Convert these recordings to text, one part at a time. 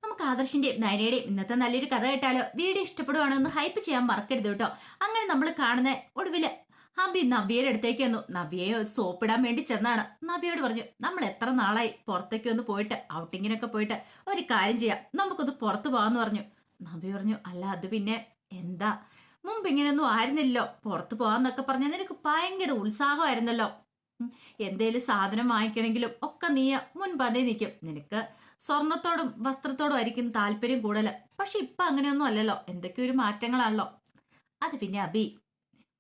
നമുക്ക് ആദർശിന്റെയും നയനയുടെയും ഇന്നത്തെ നല്ലൊരു കഥ കേട്ടാലോ? വീഡിയോ ഇഷ്ടപ്പെടുവാണോ ഒന്ന് ഹൈപ്പ് ചെയ്യാൻ മറക്കരുത് കേട്ടോ. അങ്ങനെ നമ്മൾ കാണുന്ന ഒടുവില് ഹബി നവ്യയുടെ അടുത്തേക്ക് വന്നു. നവ്യയെ ഒരു സോപ്പിടാൻ വേണ്ടി ചെന്നാണ്. നവ്യയോട് പറഞ്ഞു, നമ്മൾ എത്ര നാളായി പുറത്തേക്ക് ഒന്ന് പോയിട്ട്, ഔട്ടിങ്ങിനൊക്കെ പോയിട്ട്, ഒരു കാര്യം ചെയ്യാം, നമുക്കൊന്ന് പുറത്ത് പോകാന്ന് പറഞ്ഞു. നവ്യ പറഞ്ഞു, അല്ല അത് പിന്നെ എന്താ, മുമ്പ് ഇങ്ങനെയൊന്നും ആയിരുന്നില്ലല്ലോ, പുറത്ത് പോവാന്നൊക്കെ പറഞ്ഞ നിനക്ക് ഭയങ്കര ഉത്സാഹമായിരുന്നല്ലോ. എന്തേലും സാധനം വാങ്ങിക്കണമെങ്കിലും ഒക്കെ നീ മുൻപതേ നിൽക്കും. നിനക്ക് സ്വർണത്തോടും വസ്ത്രത്തോടും ആയിരിക്കും താല്പര്യം കൂടുതൽ. പക്ഷെ ഇപ്പൊ അങ്ങനെയൊന്നും അല്ലല്ലോ, എന്തൊക്കെയോ ഒരു മാറ്റങ്ങളാണല്ലോ. അത് പിന്നെ അബി,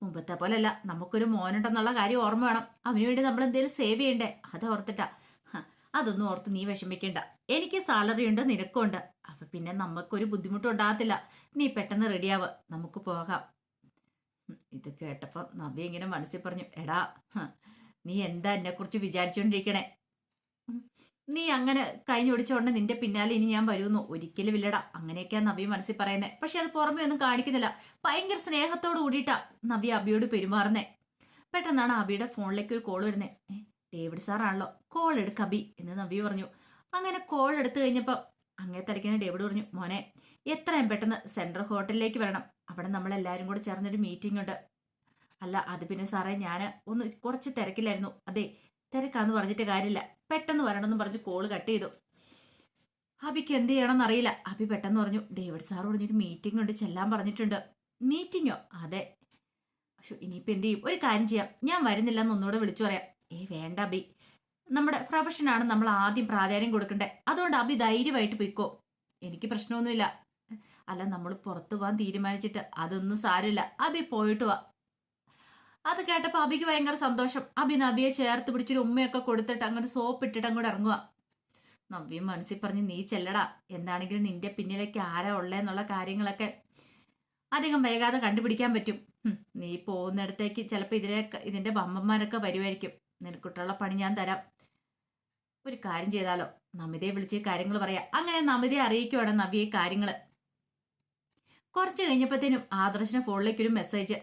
മുമ്പത്തെ പോലല്ല, നമുക്കൊരു മോനുണ്ടെന്നുള്ള കാര്യം ഓർമ്മ വേണം. അവന് വേണ്ടി നമ്മൾ എന്തെങ്കിലും സേവ് ചെയ്യണ്ടേ, അത് ഓർത്തിട്ടാ. അതൊന്നും ഓർത്ത് നീ വിഷമിക്കണ്ട. എനിക്ക് സാലറി ഉണ്ട്, നിനക്കും ഉണ്ട്. അപ്പൊ പിന്നെ നമുക്കൊരു ബുദ്ധിമുട്ടും ഉണ്ടാകത്തില്ല. നീ പെട്ടെന്ന് റെഡിയാവ്, നമുക്ക് പോകാം. ഇത് കേട്ടപ്പോ നവ്യ ഇങ്ങനെ മനസ്സിൽ പറഞ്ഞു, എടാ നീ എന്താ എന്നെ കുറിച്ച് വിചാരിച്ചോണ്ടിരിക്കണേ? നീ അങ്ങനെ കഴിഞ്ഞൊടിച്ചോണ്ട് നിന്റെ പിന്നാലെ ഇനി ഞാൻ വരുമെന്നോ? ഒരിക്കലും ഇല്ലടാ. അങ്ങനെയൊക്കെയാ നവ്യ മനസ്സിൽ പറയുന്നത്. പക്ഷെ അത് പുറമേ ഒന്നും കാണിക്കുന്നില്ല. ഭയങ്കര സ്നേഹത്തോട് കൂടിയിട്ടാ നവ്യ അബിയോട് പെരുമാറുന്നേ. പെട്ടെന്നാണ് അബിയുടെ ഫോണിലേക്ക് ഒരു കോൾ വരുന്നേ. ഡേവിഡ് സാറാണല്ലോ, കോൾ എടുക്ക അബി എന്ന് നവ്യ പറഞ്ഞു. അങ്ങനെ കോൾ എടുത്തു കഴിഞ്ഞപ്പോ അങ്ങേ തിരക്കുന്ന ഡേവിഡ് പറഞ്ഞു, മോനെ എത്രയും പെട്ടെന്ന് സെൻട്രൽ ഹോട്ടലിലേക്ക് വരണം. അവിടെ നമ്മളെല്ലാരും കൂടെ ചേർന്നൊരു മീറ്റിംഗ് ഉണ്ട്. അല്ല അത് പിന്നെ സാറേ, ഞാൻ ഒന്ന് കുറച്ച് തിരക്കില്ലായിരുന്നു. അതെ, തിരക്കാന്ന് പറഞ്ഞിട്ട് കാര്യമില്ല, പെട്ടെന്ന് വരണമെന്ന് പറഞ്ഞ് കോള് കട്ട് ചെയ്തു. അബിക്ക് എന്ത് ചെയ്യണമെന്ന് അറിയില്ല. അബി പെട്ടെന്ന് പറഞ്ഞു, ഡേവിഡ് സാർ പറഞ്ഞൊരു മീറ്റിംഗ് ഉണ്ട്, ചെല്ലാൻ പറഞ്ഞിട്ടുണ്ട്. മീറ്റിങ്ങോ? അതെ. പക്ഷെ ഇനിയിപ്പോ എന്ത് ചെയ്യും? ഒരു കാര്യം ചെയ്യാം, ഞാൻ വരുന്നില്ല എന്ന് ഒന്നുകൂടെ വിളിച്ചു പറയാം. വേണ്ട അബി, നമ്മുടെ പ്രൊഫഷനാണ് നമ്മൾ ആദ്യം പ്രാധാന്യം കൊടുക്കണ്ടേ. അതുകൊണ്ട് അബി ധൈര്യമായിട്ട് പോയിക്കോ, എനിക്ക് പ്രശ്നമൊന്നുമില്ല. അല്ല, നമ്മൾ പുറത്തു പോകാൻ തീരുമാനിച്ചിട്ട് അതൊന്നും സാരമില്ല, അബി പോയിട്ട് വാ. അത് കേട്ടപ്പോ അബിക്ക് ഭയങ്കര സന്തോഷം. അബി നബിയെ ചേർത്ത് പിടിച്ചൊരു ഉമ്മയൊക്കെ കൊടുത്തിട്ട് അങ്ങനെ സോപ്പ് ഇട്ടിട്ട് അങ്ങോട്ട് ഇറങ്ങുക. നവ്യ മനസ്സിൽ പറഞ്ഞ്, നീ ചെല്ലടാ, എന്താണെങ്കിലും നിന്റെ പിന്നിലേക്ക് ആരാ ഉള്ളേന്നുള്ള കാര്യങ്ങളൊക്കെ അധികം വൈകാതെ കണ്ടുപിടിക്കാൻ പറ്റും. നീ പോകുന്നിടത്തേക്ക് ചിലപ്പോൾ ഇതിന്റെ വമ്മന്മാരൊക്കെ വരുമായിരിക്കും. നിനക്കിട്ടുള്ള പണി ഞാൻ തരാം. ഒരു കാര്യം ചെയ്താലോ, നമിതയെ വിളിച്ച് കാര്യങ്ങൾ പറയാം. അങ്ങനെ നമിതയെ അറിയിക്കുവാണ് നവ്യ കാര്യങ്ങള്. കുറച്ച് കഴിഞ്ഞപ്പോഴത്തേനും ആദർശിന്റെ ഫോണിലേക്ക് ഒരു മെസ്സേജ്,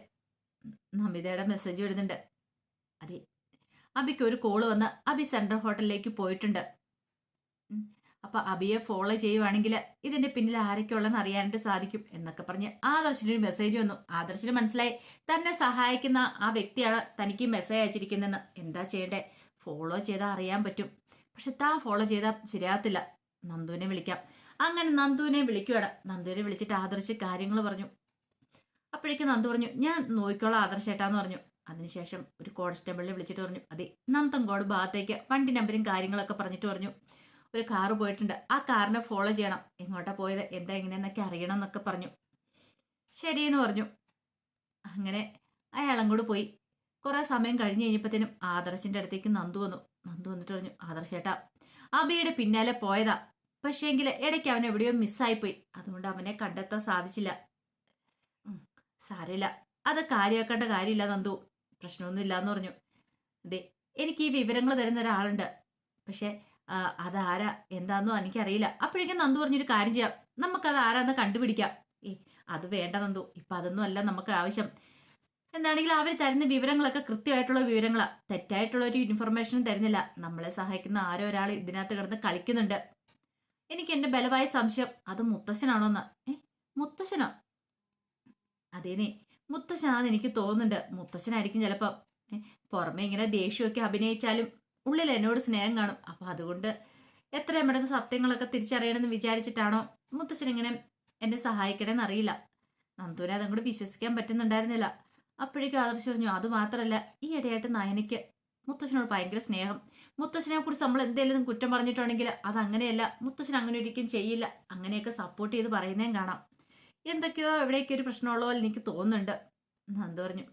നമിതയുടെ മെസ്സേജ് വരുന്നുണ്ട്. അതെ, അബിക്ക് ഒരു കോള് വന്ന് അബി സെൻട്രൽ ഹോട്ടലിലേക്ക് പോയിട്ടുണ്ട്. അപ്പൊ അബിയെ ഫോളോ ചെയ്യുവാണെങ്കിൽ ഇതിന്റെ പിന്നിൽ ആരൊക്കെ ഉള്ളതെന്ന് അറിയാനായിട്ട് സാധിക്കും എന്നൊക്കെ പറഞ്ഞ് ആദർശിനൊരു മെസ്സേജ് വന്നു. ആദർശിന് മനസ്സിലായി തന്നെ സഹായിക്കുന്ന ആ വ്യക്തിയാണ് തനിക്ക് മെസ്സേജ് അയച്ചിരിക്കുന്നതെന്ന്. എന്താ ചെയ്യണ്ടേ? ഫോളോ ചെയ്താൽ അറിയാൻ പറ്റും. പക്ഷെ താൻ ഫോളോ ചെയ്താൽ ശരിയാകത്തില്ല. നന്ദുവിനെ വിളിക്കാം. അങ്ങനെ നന്ദുവിനെ വിളിക്കുകയാണ്. നന്ദുവിനെ വിളിച്ചിട്ട് ആദർശ് കാര്യങ്ങൾ പറഞ്ഞു. അപ്പോഴേക്കും നന്ദു പറഞ്ഞു, ഞാൻ നോക്കിക്കോളാം ആദർശേട്ടാന്ന് പറഞ്ഞു. അതിനുശേഷം ഒരു കോൺസ്റ്റബിളിനെ വിളിച്ചിട്ട് പറഞ്ഞു, അതെ നന്തങ്കോട് ഭാഗത്തേക്ക് വണ്ടി നമ്പരും കാര്യങ്ങളൊക്കെ പറഞ്ഞിട്ട് പറഞ്ഞു, ഒരു കാറ് പോയിട്ടുണ്ട്, ആ കാറിനെ ഫോളോ ചെയ്യണം. എങ്ങോട്ടാ പോയത്, എന്താ എങ്ങനെയെന്നൊക്കെ അറിയണം എന്നൊക്കെ പറഞ്ഞു. ശരിയെന്ന് പറഞ്ഞു. അങ്ങനെ അയാളും കൂടെ പോയി. കുറെ സമയം കഴിഞ്ഞ് കഴിഞ്ഞപ്പോഴത്തേനും ആദർശിന്റെ അടുത്തേക്ക് നന്ദു വന്നു. നന്ദു വന്നിട്ട് പറഞ്ഞു, ആദർശേട്ടാ അബിയുടെ പിന്നാലെ പോയതാ, പക്ഷേങ്കിൽ ഇടയ്ക്ക് അവൻ എവിടെയോ മിസ്സായിപ്പോയി, അതുകൊണ്ട് അവനെ കണ്ടെത്താൻ സാധിച്ചില്ല. സാരമില്ല, അത് കാര്യമാക്കേണ്ട കാര്യമില്ല നന്ദു, പ്രശ്നമൊന്നും ഇല്ലാന്ന് പറഞ്ഞു. അതെ, എനിക്ക് ഈ വിവരങ്ങൾ തരുന്ന ഒരാളുണ്ട്, പക്ഷെ അതാരാ എന്താന്നോ എനിക്കറിയില്ല. അപ്പോഴേക്കും നന്ദു പറഞ്ഞൊരു കാര്യം ചെയ്യാം, നമുക്കത് ആരാന്ന് കണ്ടുപിടിക്കാം. അത് വേണ്ട നന്ദു, ഇപ്പൊ അതൊന്നും അല്ല നമുക്ക് ആവശ്യം. എന്താണെങ്കിലും അവർ തരുന്ന വിവരങ്ങളൊക്കെ കൃത്യമായിട്ടുള്ള വിവരങ്ങളാ, തെറ്റായിട്ടുള്ള ഒരു ഇൻഫർമേഷനും തരുന്നില്ല. നമ്മളെ സഹായിക്കുന്ന ആരോ ഒരാൾ ഇതിനകത്ത് കിടന്ന് കളിക്കുന്നുണ്ട്. എനിക്ക് എന്റെ ബലമായ സംശയം അത് മുത്തശ്ശനാണോന്ന്. മുത്തശ്ശനോ? അതേനെ, മുത്തശ്ശനാന്ന് എനിക്ക് തോന്നുന്നുണ്ട്. മുത്തശ്ശനായിരിക്കും ചിലപ്പം. പുറമെ ഇങ്ങനെ ദേഷ്യമൊക്കെ അഭിനയിച്ചാലും ഉള്ളിൽ എന്നോട് സ്നേഹം കാണും. അപ്പൊ അതുകൊണ്ട് എത്രയും പെട്ടെന്ന് സത്യങ്ങളൊക്കെ തിരിച്ചറിയണമെന്ന് വിചാരിച്ചിട്ടാണോ മുത്തശ്ശൻ ഇങ്ങനെ എന്നെ സഹായിക്കണമെന്ന് അറിയില്ല. നന്ദുവിനെ അതും കൂടി വിശ്വസിക്കാൻ പറ്റുന്നുണ്ടായിരുന്നില്ല. അപ്പോഴേക്കും ആദർശ് പറഞ്ഞു, അത് മാത്രല്ല, ഈ ഇടയായിട്ട് നയനയ്ക്ക് മുത്തശ്ശനോട് ഭയങ്കര സ്നേഹം. മുത്തശ്ശനെ കുറിച്ച് നമ്മൾ എന്തെങ്കിലും കുറ്റം പറഞ്ഞിട്ടുണ്ടെങ്കിൽ അത് അങ്ങനെയല്ല, മുത്തശ്ശൻ അങ്ങനെ ഒരിക്കലും ചെയ്യില്ല, അങ്ങനെയൊക്കെ സപ്പോർട്ട് ചെയ്ത് പറയുന്നതും കാണാം. എന്തൊക്കെയോ എവിടെയൊക്കെ ഒരു പ്രശ്നമുള്ള പോലെ എനിക്ക് തോന്നുന്നുണ്ട്. നന്ദു പറഞ്ഞു,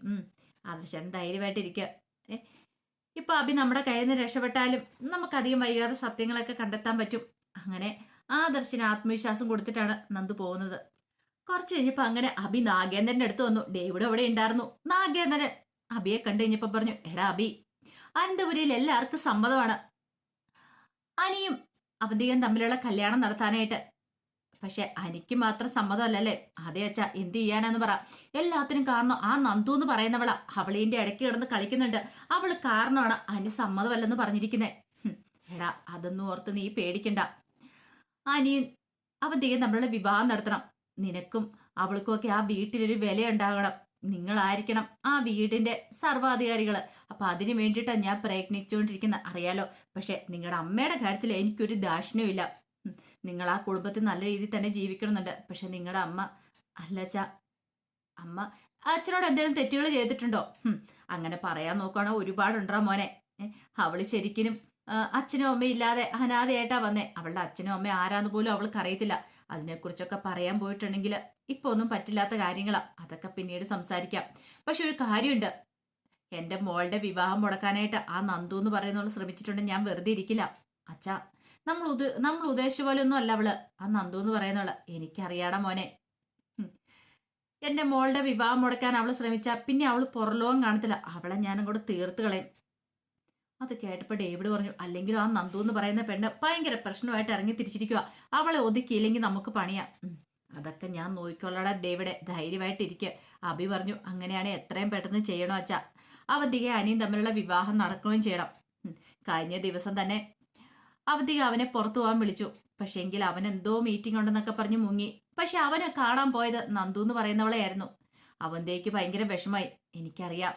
ആദർശൻ ധൈര്യമായിട്ടിരിക്കുക. ഇപ്പൊ അബി നമ്മുടെ കയ്യിൽ നിന്ന് രക്ഷപ്പെട്ടാലും നമുക്കധികം വൈകാതെ സത്യങ്ങളൊക്കെ കണ്ടെത്താൻ പറ്റും. അങ്ങനെ ആദർശിന് ആത്മവിശ്വാസം കൊടുത്തിട്ടാണ് നന്ദു പോകുന്നത്. കുറച്ച് കഴിഞ്ഞപ്പോ അങ്ങനെ അബി നാഗേന്ദ്രന്റെ അടുത്ത് വന്നു. ഡേവിഡ് അവിടെ ഉണ്ടായിരുന്നു. നാഗേന്ദ്രൻ അബിയെ കണ്ടു കഴിഞ്ഞപ്പോ പറഞ്ഞു, എടാ അബി, അനന്തപുരിയിൽ എല്ലാവർക്കും സമ്മതമാണ് അനിയും അവന്തികയും തമ്മിലുള്ള കല്യാണം നടത്താനായിട്ട്. പക്ഷെ എനിക്ക് മാത്രം സമ്മതമല്ലല്ലേ? അതേ അച്ഛാ, എന്ത് ചെയ്യാനാന്ന് പറ. എല്ലാത്തിനും കാരണം ആ നന്ദു എന്ന് പറയുന്നവളാ. അവളീന്റെ ഇടയ്ക്ക് കിടന്ന് കളിക്കുന്നുണ്ട്. അവള് കാരണമാണ് അനി സമ്മതമല്ലെന്ന് പറഞ്ഞിരിക്കുന്നേ. എടാ, അതൊന്നും ഓർത്ത് നീ പേടിക്കണ്ട. അനിയൻ അവന്തിക നമ്മളുടെ വിവാഹം നടത്തണം. നിനക്കും അവൾക്കും ഒക്കെ ആ വീട്ടിലൊരു വില ഉണ്ടാകണം. നിങ്ങളായിരിക്കണം ആ വീടിന്റെ സർവാധികാരികള്. അപ്പൊ അതിനു വേണ്ടിയിട്ടാണ് ഞാൻ പ്രയത്നിച്ചുകൊണ്ടിരിക്കുന്നത്, അറിയാലോ. പക്ഷെ നിങ്ങളുടെ അമ്മയുടെ കാര്യത്തിൽ എനിക്കൊരു ദാക്ഷിണ്യവും ഇല്ല. നിങ്ങൾ ആ കുടുംബത്തിൽ നല്ല രീതിയിൽ തന്നെ ജീവിക്കണമെന്നുണ്ട്. പക്ഷെ നിങ്ങളുടെ അമ്മ അല്ലച്ച, അമ്മ അച്ഛനോട് എന്തെങ്കിലും തെറ്റുകൾ ചെയ്തിട്ടുണ്ടോ? അങ്ങനെ പറയാൻ നോക്കുകയാണോ ഒരുപാടുണ്ടാ മോനെ. അവള് ശരിക്കും അച്ഛനും അമ്മയും ഇല്ലാതെ അനാഥയായിട്ടാ വന്നേ. അവളുടെ അച്ഛനും അമ്മയും ആരാന്ന് പോലും അവൾക്ക് അറിയത്തില്ല. അതിനെക്കുറിച്ചൊക്കെ പറയാൻ പോയിട്ടുണ്ടെങ്കിൽ ഇപ്പൊ ഒന്നും പറ്റില്ലാത്ത കാര്യങ്ങളാ. അതൊക്കെ പിന്നീട് സംസാരിക്കാം. പക്ഷെ ഒരു കാര്യമുണ്ട്, എന്റെ മോളുടെ വിവാഹം മുടക്കാനായിട്ട് ആ നന്ദു എന്ന് പറയുന്നവൾ ശ്രമിച്ചിട്ടുണ്ട്. ഞാൻ വെറുതെ ഇരിക്കില്ല അച്ഛാ. നമ്മൾ ഉദ്ദേശിച്ച പോലെ ഒന്നും അല്ല അവള്, ആ നന്ദു എന്ന് പറയുന്നവള്. എനിക്കറിയാടാ മോനെ. എന്റെ മോളുടെ വിവാഹം മുടക്കാൻ അവള് ശ്രമിച്ച പിന്നെ അവള് പുറലോകം കാണത്തില്ല. അവളെ ഞാനങ്ങോട്ട് തീർത്ത് കളയും. അത് കേട്ടപ്പോൾ ഡേവിഡ് പറഞ്ഞു, അല്ലെങ്കിലും ആ നന്ദു എന്ന് പറയുന്ന പെണ്ണ് ഭയങ്കര പ്രശ്നമായിട്ട് ഇറങ്ങി തിരിച്ചിരിക്കുക. അവളെ ഒതുക്കിയില്ലെങ്കിൽ നമുക്ക് പണിയാം. അതൊക്കെ ഞാൻ നോക്കിക്കൊള്ളടാ ഡേവിഡ്, ധൈര്യമായിട്ടിരിക്കുക. അബി പറഞ്ഞു, അങ്ങനെയാണെ എത്രയും പെട്ടെന്ന് ചെയ്യണോ അച്ഛാ. അവന്തിക അനിയും തമ്മിലുള്ള വിവാഹം നടക്കുകയും ചെയ്യണം. കഴിഞ്ഞ ദിവസം തന്നെ അവന്തിക അവനെ പുറത്തു പോകാൻ വിളിച്ചു. പക്ഷെ എങ്കിൽ അവൻ എന്തോ മീറ്റിംഗ് ഉണ്ടെന്നൊക്കെ പറഞ്ഞ് മുങ്ങി. പക്ഷെ അവനെ കാണാൻ പോയത് നന്ദു എന്ന് പറയുന്നവളെ ആയിരുന്നു. അവന്തേക്ക് ഭയങ്കര വിഷമായി. എനിക്കറിയാം,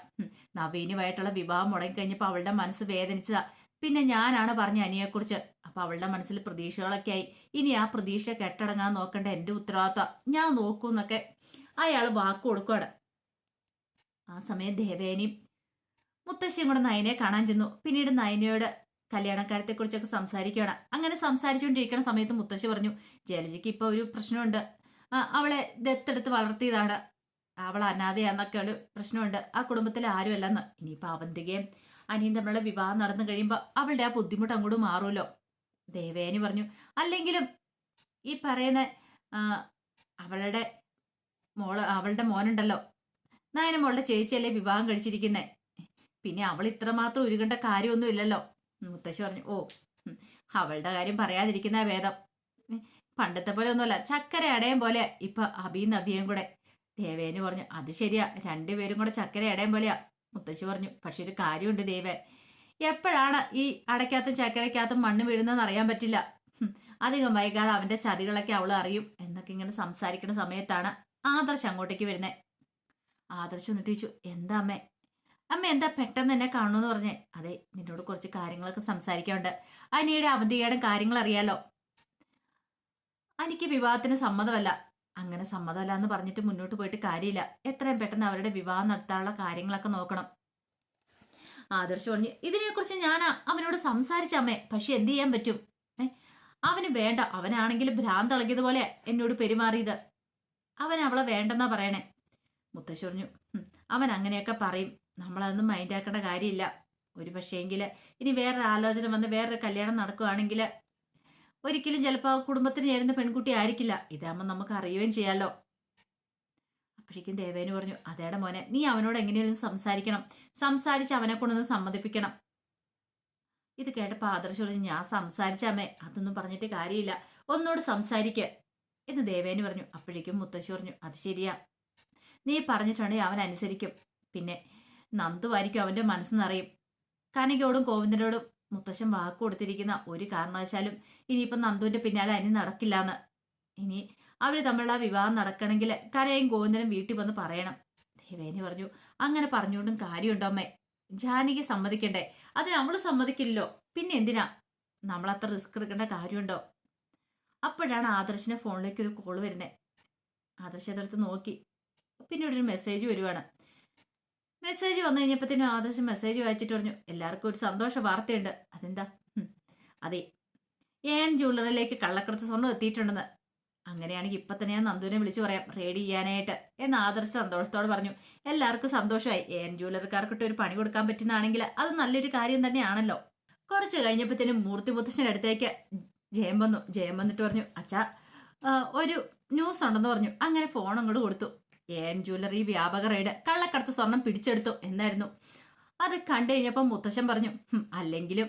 നവീനുമായിട്ടുള്ള വിവാഹം മുടങ്ങിക്കഴിഞ്ഞപ്പോൾ അവളുടെ മനസ്സ് വേദനിച്ചതാ. പിന്നെ ഞാനാണ് പറഞ്ഞ അനിയെക്കുറിച്ച്. അപ്പൊ അവളുടെ മനസ്സിൽ പ്രതീക്ഷകളൊക്കെ ആയി. ഇനി ആ പ്രതീക്ഷ കെട്ടടങ്ങാൻ നോക്കേണ്ട എന്റെ ഉത്തരവാദിത്തം, ഞാൻ നോക്കൂന്നൊക്കെ അയാൾ വാക്ക് കൊടുക്കുകയാണ്. ആ സമയം ദേവേനയും മുത്തശ്ശിയും കൂടെ നയനെ കാണാൻ ചെന്നു. പിന്നീട് നയനയോട് കല്യാണക്കാര്യത്തെ കുറിച്ചൊക്കെ സംസാരിക്കുകയാണ്. അങ്ങനെ സംസാരിച്ചുകൊണ്ടിരിക്കുന്ന സമയത്ത് മുത്തശ്ശി പറഞ്ഞു, ജലജയ്ക്ക് ഇപ്പൊ ഒരു പ്രശ്നമുണ്ട്. അവളെ ദത്തെടുത്ത് വളർത്തിയതാണ്. അവൾ അനാഥയാന്നൊക്കെ ഒരു പ്രശ്നമുണ്ട്. ആ കുടുംബത്തിൽ ആരും അല്ലെന്ന്. ഇനിയിപ്പോൾ അവന്തികയും അനിയും തമ്മിലുള്ള വിവാഹം നടന്നു കഴിയുമ്പോൾ അവളുടെ ആ ബുദ്ധിമുട്ട് അങ്ങോട്ട് മാറുമല്ലോ. ദേവേനി പറഞ്ഞു, അല്ലെങ്കിലും ഈ പറയുന്ന അവളുടെ അവളുടെ മോനുണ്ടല്ലോ, നായന മോളുടെ ചേച്ചിയല്ലേ വിവാഹം കഴിച്ചിരിക്കുന്നേ. പിന്നെ അവൾ ഇത്രമാത്രം ഉരുകേണ്ട കാര്യമൊന്നും ഇല്ലല്ലോ. മുത്തശ്ശി പറഞ്ഞു, ഓ അവളുടെ കാര്യം പറയാതിരിക്കുന്ന ഭേദം. പണ്ടത്തെ പോലെ ഒന്നുമല്ല, ചക്കര അടയം പോലെ ഇപ്പൊ അബിയും നബിയും കൂടെ. ദേവേന് പറഞ്ഞു, അത് ശരിയാ, രണ്ടുപേരും കൂടെ ചക്കര അടയം പോലെയാ. മുത്തശ്ശി പറഞ്ഞു, പക്ഷെ ഒരു കാര്യമുണ്ട് ദേവേ, എപ്പോഴാണ് ഈ അടയ്ക്കകത്തും ചക്കരയ്ക്കകത്തും മണ്ണ് വീഴുന്നതെന്ന് അറിയാൻ പറ്റില്ല. അധികം വൈകാതെ അവന്റെ ചതികളൊക്കെ അവൾ അറിയും എന്നൊക്കെ ഇങ്ങനെ സംസാരിക്കുന്ന സമയത്താണ് ആദർശ് അങ്ങോട്ടേക്ക് വരുന്നേ. ആദർശ് എന്നിട്ട് ചോദിച്ചു, എന്താ അമ്മേ? അമ്മ എന്താ പെട്ടെന്ന് എന്നെ കാണണമെന്ന് പറഞ്ഞേ? അതെ, നിന്നോട് കുറച്ച് കാര്യങ്ങളൊക്കെ സംസാരിക്കാനുണ്ട്. അനിയുടെ അവധിയുടെ കാര്യങ്ങൾ അറിയാലോ. എനിക്ക് വിവാഹത്തിന് സമ്മതമല്ല. അങ്ങനെ സമ്മതമല്ല എന്ന് പറഞ്ഞിട്ട് മുന്നോട്ട് പോയിട്ട് കാര്യമില്ല. എത്രയും പെട്ടെന്ന് അവരുടെ വിവാഹം നടത്താനുള്ള കാര്യങ്ങളൊക്കെ നോക്കണം. ആദർശ് പറഞ്ഞു, ഇതിനെക്കുറിച്ച് ഞാൻ അവനോട് സംസാരിച്ചമ്മേ, പക്ഷെ എന്ത് ചെയ്യാൻ പറ്റും? അവന് വേണ്ട. അവനാണെങ്കിൽ ഭ്രാന്തളകിയതുപോലെ എന്നോട് പെരുമാറിയത്. അവൻ അവളെ വേണ്ടെന്നാ പറയണേ. മുത്തശ്ശി പറഞ്ഞു, അവൻ അങ്ങനെയൊക്കെ പറയും, നമ്മളതൊന്നും മൈൻഡാക്കേണ്ട കാര്യമില്ല. ഒരു പക്ഷേങ്കിൽ ഇനി വേറൊരു ആലോചന വന്ന് വേറൊരു കല്യാണം നടക്കുകയാണെങ്കിൽ ഒരിക്കലും ചിലപ്പോൾ ആ കുടുംബത്തിന് ചേരുന്ന പെൺകുട്ടി ആയിരിക്കില്ല. ഇതാകുമ്പോൾ നമുക്ക് അറിയുകയും ചെയ്യാമല്ലോ. അപ്പോഴേക്കും ദേവേന് പറഞ്ഞു, അതേടെ മോനെ, നീ അവനോട് എങ്ങനെയൊന്നും സംസാരിക്കണം. സംസാരിച്ച് അവനെ കൊണ്ടൊന്ന് സമ്മതിപ്പിക്കണം. ഇത് കേട്ടപ്പോൾ ആദർശ് പറഞ്ഞു, ഞാൻ സംസാരിച്ചമ്മേ, അതൊന്നും പറഞ്ഞിട്ട് കാര്യമില്ല, ഒന്നോട് സംസാരിക്കുക എന്ന് ദേവേന് പറഞ്ഞു. അപ്പോഴേക്കും മുത്തശ്ശി പറഞ്ഞു, അത് ശരിയാ, നീ പറഞ്ഞിട്ടുണ്ടെങ്കിൽ അവൻ അനുസരിക്കും. പിന്നെ നന്ദുവായിരിക്കും അവന്റെ മനസ്സ് നിറയും. കനകയോടും ഗോവിന്ദനോടും മുത്തശ്ശൻ വാക്ക് കൊടുത്തിരിക്കുന്ന ഒരു കാരണവശാലും ഇനിയിപ്പം നന്ദുവിന്റെ പിന്നാലെ അനി നടക്കില്ലാന്ന്. ഇനി അവര് തമ്മിലുള്ള വിവാഹം നടക്കണമെങ്കിൽ കനയും ഗോവിന്ദനും വീട്ടിൽ വന്ന് പറയണം. ദേവേനി പറഞ്ഞു, അങ്ങനെ പറഞ്ഞുകൊണ്ടും കാര്യമുണ്ടോ അമ്മേ? ജാനകി സമ്മതിക്കണ്ടേ? അതിന് അവള് സമ്മതിക്കില്ലല്ലോ, പിന്നെ എന്തിനാ നമ്മളത്ര റിസ്ക് എടുക്കേണ്ട കാര്യമുണ്ടോ? അപ്പോഴാണ് ആദർശിന്റെ ഫോണിലേക്ക് ഒരു കോള് വരുന്നത്. ആദർശ് അതെടുത്ത് നോക്കി. പിന്നീട് ഒരു മെസ്സേജ് വരുവാണ്. മെസ്സേജ് വന്നു കഴിഞ്ഞപ്പോഴത്തേനും ആദർശം മെസ്സേജ് വായിച്ചിട്ട് പറഞ്ഞു, എല്ലാവർക്കും ഒരു സന്തോഷ വാർത്തയുണ്ട്. അതെന്താ? അതെ, ഏൻ ജ്വല്ലറിയിലേക്ക് കള്ളക്കടത്ത് സ്വർണ്ണം എത്തിയിട്ടുണ്ടെന്ന്. അങ്ങനെയാണെങ്കിൽ ഇപ്പൊ തന്നെ ഞാൻ നന്ദുവിനെ വിളിച്ചു പറയാം റെഡി ചെയ്യാനായിട്ട് എന്ന് ആദർശ് സന്തോഷത്തോട് പറഞ്ഞു. എല്ലാവർക്കും സന്തോഷമായി. ഏൻ ജ്വല്ലറിക്കാർക്കിട്ട് ഒരു പണി കൊടുക്കാൻ പറ്റുന്നതാണെങ്കിൽ അത് നല്ലൊരു കാര്യം തന്നെയാണല്ലോ. കുറച്ച് കഴിഞ്ഞപ്പോഴത്തേനും മൂർത്തി മുത്തശ്ശൻ്റെ അടുത്തേക്ക് ജയം വന്നു. ജയം വന്നിട്ട് പറഞ്ഞു, അച്ഛാ ഒരു ന്യൂസ് ഉണ്ടെന്ന് പറഞ്ഞു. അങ്ങനെ ഫോൺ അങ്ങോട്ട് കൊടുത്തു. ഏൻ ജ്വല്ലറി വ്യാപക റെയ്ഡ്, കള്ളക്കടത്ത് സ്വർണം പിടിച്ചെടുത്തു എന്നായിരുന്നു. അത് കണ്ടു കഴിഞ്ഞപ്പം മുത്തശ്ശൻ പറഞ്ഞു, അല്ലെങ്കിലും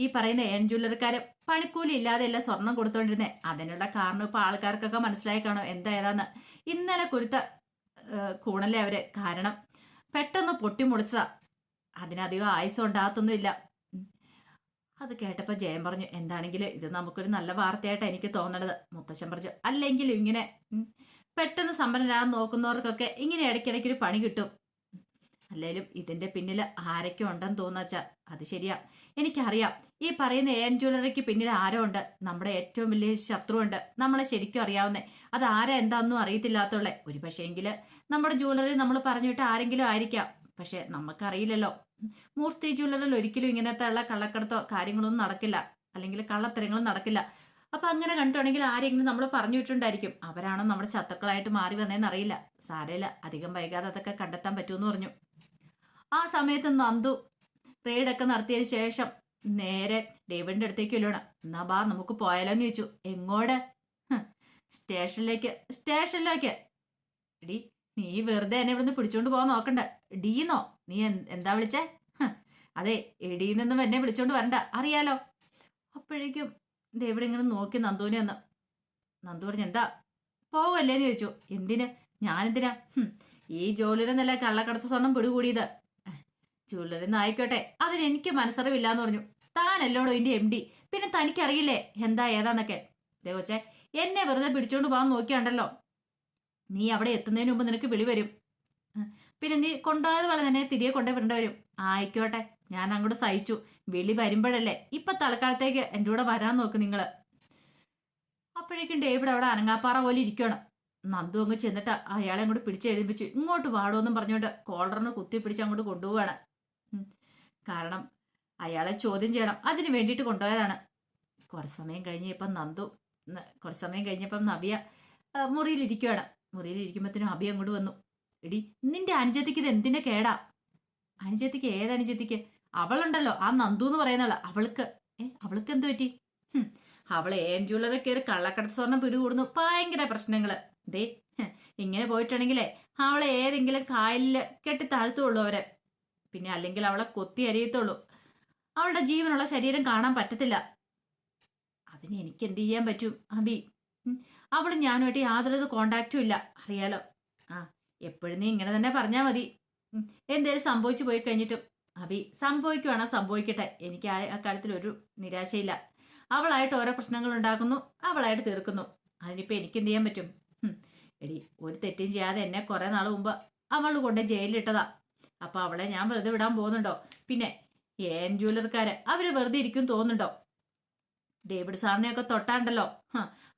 ഈ പറയുന്ന ഏൻ ജ്വല്ലറിക്കാര് പണിക്കൂലി ഇല്ലാതെയല്ല സ്വർണം കൊടുത്തോണ്ടിരുന്നേ. അതിനുള്ള കാരണം ഇപ്പൊ ആൾക്കാർക്കൊക്കെ മനസ്സിലായി കാണോ എന്താ ഏതാന്ന്. ഇന്നലെ കൊടുത്ത കൂണല്ലേ അവര്. കാരണം പെട്ടെന്ന് പൊട്ടിമുളിച്ചതാ. അതിനധികം ആയുസം ഉണ്ടാകത്തൊന്നുമില്ല. അത് കേട്ടപ്പോൾ ജയൻ പറഞ്ഞു, എന്താണെങ്കിലും ഇത് നമുക്കൊരു നല്ല വാർത്തയായിട്ടാണ് എനിക്ക് തോന്നണത്. മുത്തശ്ശൻ പറഞ്ഞു, അല്ലെങ്കിലും ഇങ്ങനെ പെട്ടെന്ന് സമ്പന്നരാകാൻ നോക്കുന്നവർക്കൊക്കെ ഇങ്ങനെ ഇടയ്ക്കിടയ്ക്ക് ഒരു പണി കിട്ടും. അല്ലേലും ഇതിന്റെ പിന്നിൽ ആരൊക്കെ ഉണ്ടെന്ന് തോന്നാച്ചാ അത് ശരിയാ. എനിക്കറിയാം ഈ പറയുന്ന എൻ ജ്വല്ലറിക്ക് പിന്നിൽ ആരോ ഉണ്ട്. നമ്മുടെ ഏറ്റവും വലിയ ശത്രു ഉണ്ട്, നമ്മളെ ശരിക്കും അറിയാവുന്നേ. അത് ആരാ എന്താണെന്നും അറിയത്തില്ലാത്തുള്ളേ. ഒരു പക്ഷേങ്കില് നമ്മുടെ ജ്വല്ലറി നമ്മൾ പറഞ്ഞിട്ട് ആരെങ്കിലും ആയിരിക്കാം. പക്ഷെ നമുക്കറിയില്ലല്ലോ. മൂർത്തി ജ്വല്ലറിൽ ഒരിക്കലും ഇങ്ങനത്തെ ഉള്ള കള്ളക്കടത്തോ കാര്യങ്ങളൊന്നും നടക്കില്ല, അല്ലെങ്കിൽ കള്ളത്തരങ്ങളും നടക്കില്ല. അപ്പൊ അങ്ങനെ കണ്ടിട്ടുണ്ടെങ്കിൽ ആരെങ്കിലും നമ്മൾ പറഞ്ഞു വിട്ടുണ്ടായിരിക്കും. അവരാണോ നമ്മുടെ ശത്രുക്കളായിട്ട് മാറി വന്നതെന്ന് അറിയില്ല. സാരമില്ല, അധികം വൈകാതെ അതൊക്കെ കണ്ടെത്താൻ പറ്റുമെന്ന് പറഞ്ഞു. ആ സമയത്ത് നന്ദു റെയ്ഡൊക്കെ നടത്തിയതിനു ശേഷം നേരെ ഡേവിഡിന്റെ അടുത്തേക്ക് വല്ലോണം. എന്നാ ബാ നമുക്ക് പോയാലോന്ന് ചോദിച്ചു. എങ്ങോട്? സ്റ്റേഷനിലേക്ക്. സ്റ്റേഷനിലേക്ക്? എടി നീ വെറുതെ എന്നെ ഇവിടുന്ന് പിടിച്ചോണ്ട് പോകാൻ നോക്കണ്ട. ഡീന്നോ? നീ എന്താ വിളിച്ചേ? അതെ, എടിയിൽ നിന്നും എന്നെ വിളിച്ചോണ്ട് വരണ്ട, അറിയാലോ. അപ്പോഴേക്കും ഡേവിഡ് ഇങ്ങനെ നോക്കി നന്ദുവിനെ ഒന്ന്. നന്ദു പറഞ്ഞു, എന്താ പോവല്ലേന്ന് ചോദിച്ചു. എന്തിന്? ഞാനെന്തിനാ? ഈ ജോലിയുടെ നല്ല കള്ളക്കടത്ത് സ്വർണം പിടികൂടിയത്. ജ്വല്ലറി ആയിക്കോട്ടെ, അതിന് എനിക്ക് മനസ്സറിവില്ലാന്ന് പറഞ്ഞു. താനല്ലോടോ ഇതിന്റെ MD, പിന്നെ തനിക്കറിയില്ലേ എന്താ ഏതാന്നൊക്കെ. ദേ കൊച്ചേ, എന്നെ വെറുതെ പിടിച്ചോണ്ട് പോകാൻ നോക്കിയാണ്ടല്ലോ, നീ അവിടെ എത്തുന്നതിന് മുമ്പ് നിനക്ക് വിളി വരും. പിന്നെ നീ കൊണ്ടുപോയത് പോലെ തന്നെ തിരികെ കൊണ്ടേ വരേണ്ടി വരും. ആയിക്കോട്ടെ, ഞാൻ അങ്ങോട്ട് സഹിച്ചു. വിളി വരുമ്പോഴല്ലേ. ഇപ്പൊ തൽക്കാലത്തേക്ക് എൻ്റെ കൂടെ വരാൻ നോക്ക് നിങ്ങള്. അപ്പോഴേക്കും ഡേവിഡ് അവിടെ അനങ്ങാപ്പാറ പോലെ ഇരിക്കണം. നന്ദു അങ്ങ് ചെന്നിട്ട് അയാളെ അങ്ങോട്ട് പിടിച്ചെഴുതിപ്പിച്ചു. ഇങ്ങോട്ട് വാടോന്നും പറഞ്ഞുകൊണ്ട് കോളറിന് കുത്തി പിടിച്ച് അങ്ങോട്ട് കൊണ്ടുപോവാണ്. കാരണം അയാളെ ചോദ്യം ചെയ്യണം, അതിന് വേണ്ടിയിട്ട് കൊണ്ടുപോയതാണ്. കുറച്ച് സമയം കഴിഞ്ഞപ്പം നവ്യ മുറിയിലിരിക്കുകയാണ്. മുറിയിലിരിക്കുമ്പോഴത്തേനും അഭി അങ്ങോട്ട് വന്നു. എടി, നിന്റെ അനുജത്തിക്ക് ഇത് എന്തിന്റെ കേടാ? അനുജത്തിക്ക്? ഏതനുജത്തിക്ക്? അവളുണ്ടല്ലോ, ആ നന്ദു എന്ന് പറയുന്നവള്. അവൾക്ക് എന്ത് പറ്റി? അവളെ ഏൻ ജ്വല്ലറി കയറി കള്ളക്കടത്ത് സ്വർണം പിടികൂടുന്നു. ഭയങ്കര പ്രശ്നങ്ങള്. ദേ ഇങ്ങനെ പോയിട്ടുണ്ടെങ്കിലേ അവളെ ഏതെങ്കിലും കായലില് കെട്ടി താഴ്ത്തുള്ളൂ അവരെ. പിന്നെ അല്ലെങ്കിൽ അവളെ കൊത്തി അരിയത്തുള്ളൂ. അവളുടെ ജീവനുള്ള ശരീരം കാണാൻ പറ്റത്തില്ല. അതിന് എനിക്ക് എന്ത് ചെയ്യാൻ പറ്റും അബി? അവളും ഞാനുമായിട്ട് യാതൊരു കോണ്ടാക്റ്റും ഇല്ല, അറിയാലോ. എപ്പോഴും നീ ഇങ്ങനെ തന്നെ പറഞ്ഞാൽ മതി. എന്തേലും സംഭവിച്ചു പോയി കഴിഞ്ഞിട്ടും. അബി, സംഭവിക്കുവാണോ സംഭവിക്കട്ടെ, എനിക്ക് ആ കാര്യത്തിൽ ഒരു നിരാശയില്ല. അവളായിട്ട് ഓരോ പ്രശ്നങ്ങൾ ഉണ്ടാക്കുന്നു, അവളായിട്ട് തീർക്കുന്നു. അതിനിപ്പോ എനിക്ക് എന്ത് ചെയ്യാൻ പറ്റും? എടി, ഒരു തെറ്റും ചെയ്യാതെ എന്നെ കുറെ നാൾ മുമ്പ് അവൾ കൊണ്ട് ജയിലിലിട്ടതാ. അപ്പൊ അവളെ ഞാൻ വെറുതെ വിടാൻ പോകുന്നുണ്ടോ? പിന്നെ ഏൻ ജ്വല്ലറിക്കാര് അവര് വെറുതെ ഇരിക്കും തോന്നുന്നുണ്ടോ? ഡേവിഡ് സാറിനെയൊക്കെ തൊട്ടാണ്ടല്ലോ,